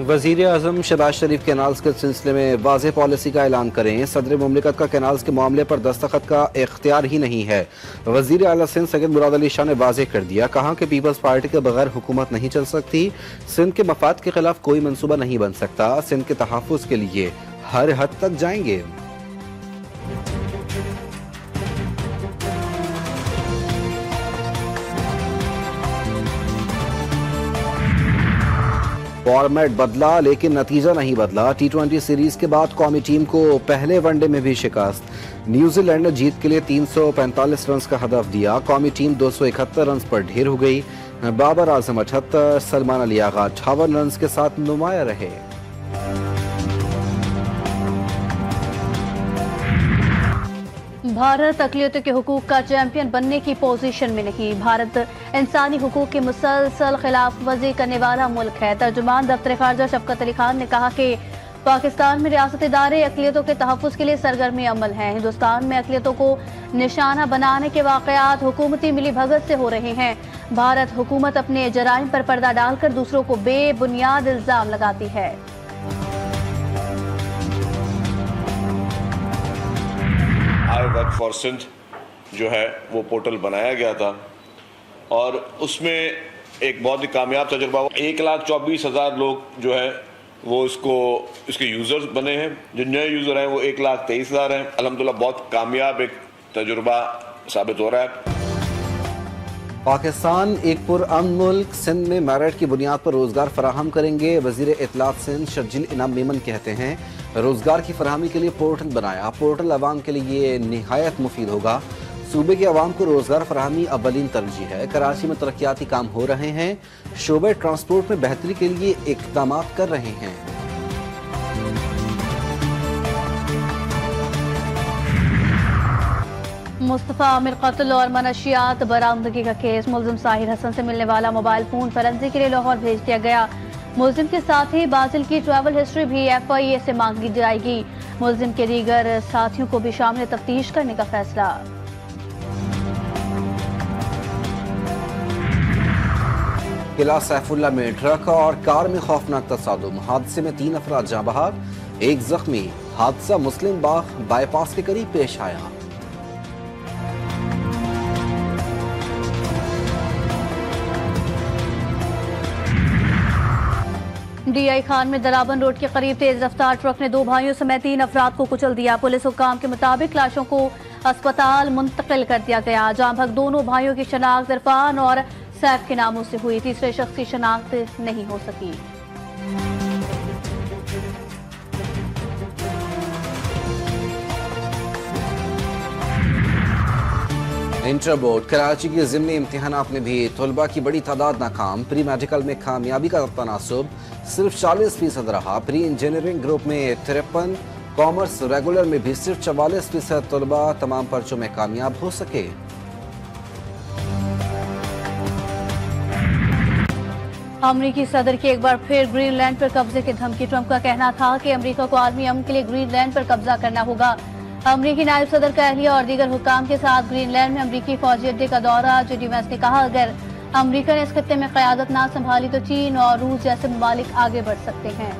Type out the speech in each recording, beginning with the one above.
वज़ीर आज़म शहबाज शरीफ कैनाल्स के सिलसिले में वाज़ेह पॉलिसी का ऐलान करें। सदर मुमलिकत का कैनाल्स के मामले पर दस्तखत का इख्तियार ही नहीं है। वज़ीर आला सिंध सैयद मुराद अली शाह ने वाज़ेह कर दिया, कहा कि पीपल्स पार्टी के बगैर हुकूमत नहीं चल सकती। सिंध के मफाद के खिलाफ कोई मनसूबा नहीं बन सकता। सिंध के तहफ़्फ़ुज़ के लिए हर हद तक जाएंगे। फॉर्मेट बदला लेकिन नतीजा नहीं बदला। T20 सीरीज के बाद कौमी टीम को पहले वनडे में भी शिकस्त। न्यूजीलैंड ने जीत के लिए 345 रन का हदफ दिया। कौमी टीम 271 रन पर ढेर हो गई। बाबर आजम 78, सलमान अली आगा 58 रन के साथ नुमाया रहे। भारत अक़लियतों के हुकूक का चैंपियन बनने की पोजीशन में नहीं। भारत इंसानी हुकूक की मुसलसल खिलाफ वर्जी करने वाला मुल्क है। तर्जुमान दफ्तर खारजा शफकत अली खान ने कहा कि पाकिस्तान में रियासती इदारे अक़लियतों के तहफ़्फ़ुज़ के लिए सरगर्म अमल हैं। हिंदुस्तान में अक़लियतों को निशाना बनाने के वाक़यात हुकूमती मिली भगत से हो रहे हैं। भारत हुकूमत अपने जराइम पर पर्दा डालकर दूसरों को बेबुनियाद इल्ज़ाम लगाती है। आई वर्क फॉर सिंध जो है वो पोर्टल बनाया गया था और उसमें एक बहुत ही कामयाब तजुर्बा हुआ। 1,24,000 लोग जो है वो इसके यूज़र्स बने हैं। जो नए यूज़र हैं वो 1,23,000 हैं। अल्हम्दुलिल्लाह बहुत कामयाब एक तजुर्बा साबित हो रहा है। पाकिस्तान एक पुरअमन मुल्क। सिंध में मेरिट की बुनियाद पर रोजगार फराहम करेंगे। वजीर इत्तलात सिंध शर्जिल इनाम मेमन कहते हैं, रोजगार की फराहमी के लिए पोर्टल बनाया। पोर्टल अवाम के लिए निहायत मुफीद होगा। सूबे के अवाम को रोजगार फराहमी अव्वलीन तरजीह है। कराची में तरक्याती काम हो रहे हैं। शोबे ट्रांसपोर्ट में बेहतरी के लिए इक़दाम कर रहे हैं। मुस्तफ़ा आमिर कत्ल और मनशियात बरामदगी का केस। मुल्जिम साहिर हसन से मिलने वाला मोबाइल फोन फरेंसी के लिए लाहौर भेज दिया गया। मुल्जिम के साथ ही बाजिल की ट्रैवल हिस्ट्री भी FIA से मांगी जाएगी। मुल्जिम के दीगर साथियों को भी शामिल तफ्तीश करने का फैसला। किला सैफुल्ला में ट्रक और कार में खौफनाक तसादुम। हादसे में 3 अफराद जाँ बहक, 1 जख्मी। हादसा मुस्लिम बाग बाईपास के करीब पेश आया। DI खान में दराबन रोड के करीब तेज रफ्तार ट्रक ने 2 भाइयों समेत 3 अफराद को कुचल दिया। पुलिस हुक्काम के मुताबिक लाशों को अस्पताल मुंतकिल कर दिया गया। जाँ बहक दोनों भाइयों की शनाख्त इरफान और सैफ के नामों से हुई। तीसरे शख्स की शनाख्त नहीं हो सकी। इंटर बोर्ड कराची के ज़िमनी इम्तिहानात में भी तलबा की बड़ी तादाद नाकाम। प्री मेडिकल में कामयाबी का तनासुब सिर्फ 40% रहा। प्री इंजीनियरिंग ग्रुप में 53, कॉमर्स रेगुलर में भी सिर्फ 44% तलबा तमाम पर्चों में कामयाब हो सके। अमरीकी सदर की एक बार फिर ग्रीनलैंड पर कब्जे की धमकी। ट्रंप का कहना था कि अमेरिका को आलमी अमन के लिए ग्रीनलैंड पर कब्जा करना होगा। अमरीकी नायब सदर का अहलिया और दीगर हुक्काम के साथ ग्रीनलैंड में अमरीकी फौजी अड्डे का दौरा। JD वैंस ने कहा, अगर अमरीका ने इस खत्ते में क़यादत ना संभाली तो चीन और रूस जैसे ममालिक आगे बढ़ सकते हैं।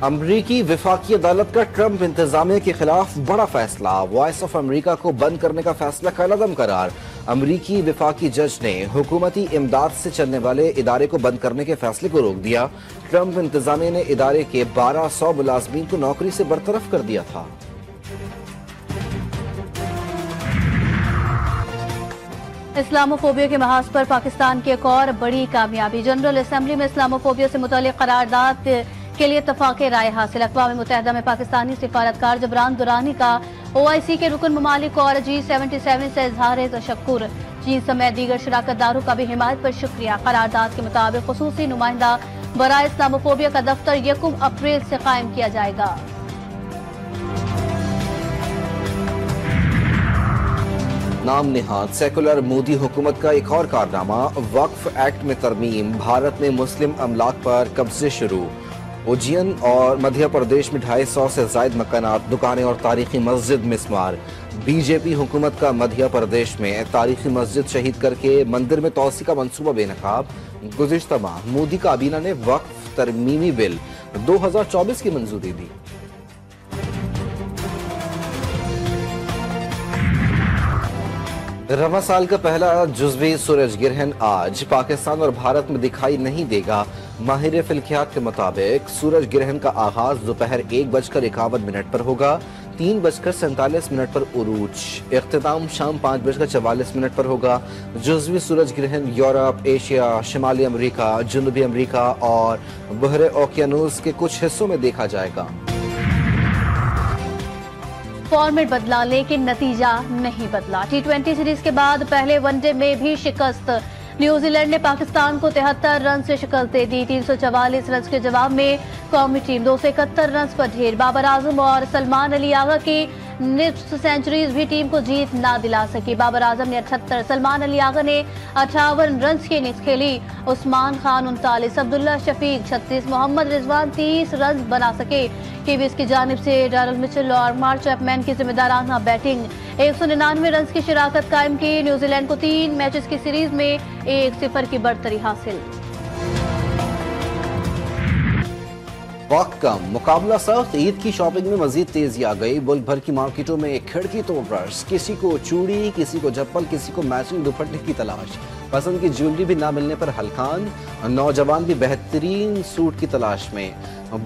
अमरीकी विफाकी अदालत का ट्रंप इंतजामिया के खिलाफ बड़ा फैसला। वॉइस ऑफ अमरीका को बंद करने का फैसला कलअदम करार। अमरीकी विफाकी जज ने हुकूमती इमदाद से चलने वाले इदारे को बंद करने के फैसले को रोक दिया। ट्रंप इंतजामिया ने इदारे के 1200 मुलाजमीन को नौकरी से बरतरफ कर दिया था। इस्लामोफोबिया के महाज पर पाकिस्तान की एक और बड़ी कामयाबी। जनरल असेंबली में इस्लामोफोबिया से मुताल्लिक करारदाद के लिए इत्तफाक राय हासिल। अक़वाम मुत्तहिदा में पाकिस्तानी सिफारतकार जबरान दुरानी का OIC के रुकन ममालिक और G77 से इजहार तशक्कुर। चीन समेत दीगर शराकतदारों का भी हिमायत पर शुक्रिया। करारदाद के मुताबिक खुसूसी नुमाइंदा बराए इस्लामोफोबिया का दफ्तर 1 अप्रैल से कायम किया जाएगा। नाम निहाद सेकुलर मोदी हुकूमत का एक और कारनामा। वक्फ एक्ट में तरमीम। भारत में मुस्लिम अमलाक पर कब्जे शुरू। उज्जैन और मध्य प्रदेश में 250 से ज्यादा मकानात, दुकानें और तारीखी मस्जिद मिस्मार। बीजेपी हुकूमत का मध्य प्रदेश में तारीखी मस्जिद शहीद करके मंदिर में तोसी का मंसूबा बेनकाब। गुज़िश्ता माह मोदी काबीना ने वक्फ तरमीमी बिल 2024 की मंजूरी दी। रवा साल का पहला जुज़वी सूरज ग्रहण आज पाकिस्तान और भारत में दिखाई नहीं देगा। माहिर फिल्कियात के मुताबिक सूरज ग्रहण का आगाज दोपहर 1:51 पर होगा। 3:47 पर उरूज, इख्तिताम शाम 5:44 पर होगा। जुज़वी सूरज ग्रहण यूरोप, एशिया, शिमाली अमरीका, जनूबी अमरीका और बहरे ओकियानूस के कुछ हिस्सों में देखा जाएगा। फॉर्मेट बदला लेकिन नतीजा नहीं बदला। T20 सीरीज के बाद पहले वनडे में भी शिकस्त। न्यूजीलैंड ने पाकिस्तान को 73 रन से शिकस्त दे दी। 344 रन के जवाब में कौमी टीम 271 रन पर ढेर। बाबर आजम और सलमान अली आगा की निफ्ट सेंचुरीज भी टीम को जीत ना दिला सकी। बाबर आजम ने 78, सलमान अली आगा ने 58 रन की इनिंग्स खेली। उस्मान खान 39, अब्दुल्ला शफीक 36, मोहम्मद रिजवान 30 रन बना सके। कीवीज की जानिब से डैरल मिचेल और मार्क चैपमैन की जिम्मेदाराना बैटिंग। 199 रन की शराकत कायम की। न्यूजीलैंड को 3 मैचेस की सीरीज में 1-0 की बढ़तरी हासिल। वक्त कम, मुकाबला सख्त। ईद की शॉपिंग में मजीद तेजी आ गई। मुल्क भर की मार्केटों में एक खिड़की तो ब्रश, किसी को चूड़ी, किसी को चप्पल, किसी को मैचिंग दुपट्टे की तलाश। पसंद की ज्वेलरी भी ना मिलने पर हलकान। नौजवान भी बेहतरीन सूट की तलाश में।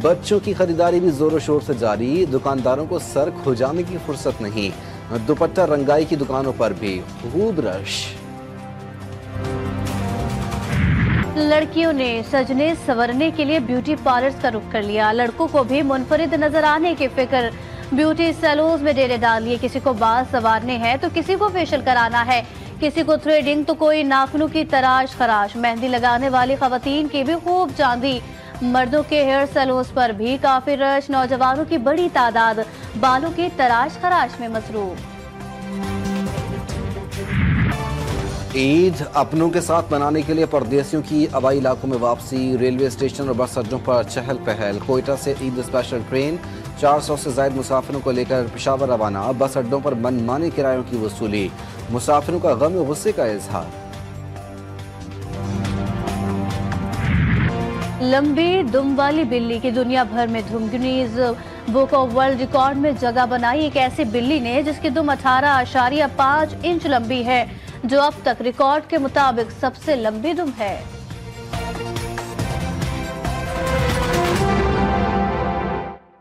बच्चों की खरीदारी भी जोरों शोर से जारी। दुकानदारों को सर खुजाने की फुर्सत नहीं। दुपट्टा रंगाई की दुकानों पर भी खूब रश। लड़कियों ने सजने संवरने के लिए ब्यूटी पार्लर्स का रुख कर लिया। लड़कों को भी मुनफरिद नजर आने की फिक्र। ब्यूटी सैलून में डेरे डाल लिए। किसी को बाल संवारने हैं तो किसी को फेशियल कराना है, किसी को थ्रेडिंग तो कोई नाखूनों की तराश खराश। मेहंदी लगाने वाली खवातीन की भी खूब चांदी। मर्दों के हेयर सैलून्स पर भी काफी रश। नौजवानों की बड़ी तादाद बालों की तराश खराश में मसरूफ। ईद अपनों के साथ मनाने के लिए परदेसियों की हवाई इलाकों में वापसी। रेलवे स्टेशन और बस अड्डों पर चहल पहल। कोयटा से ईद स्पेशल ट्रेन 400 से ज्यादा मुसाफिरों को लेकर पेशावर रवाना। बस अड्डों पर मनमाने किरायों की वसूली। मुसाफिरों का गम और गुस्से का इजहार। लंबी दुम वाली बिल्ली की दुनिया भर में धूम। Guinness book of world record में जगह बनाई एक ऐसी बिल्ली ने जिसकी दुम 18.5 इंच लंबी है, जो अब तक रिकॉर्ड के मुताबिक सबसे लंबी दुम है।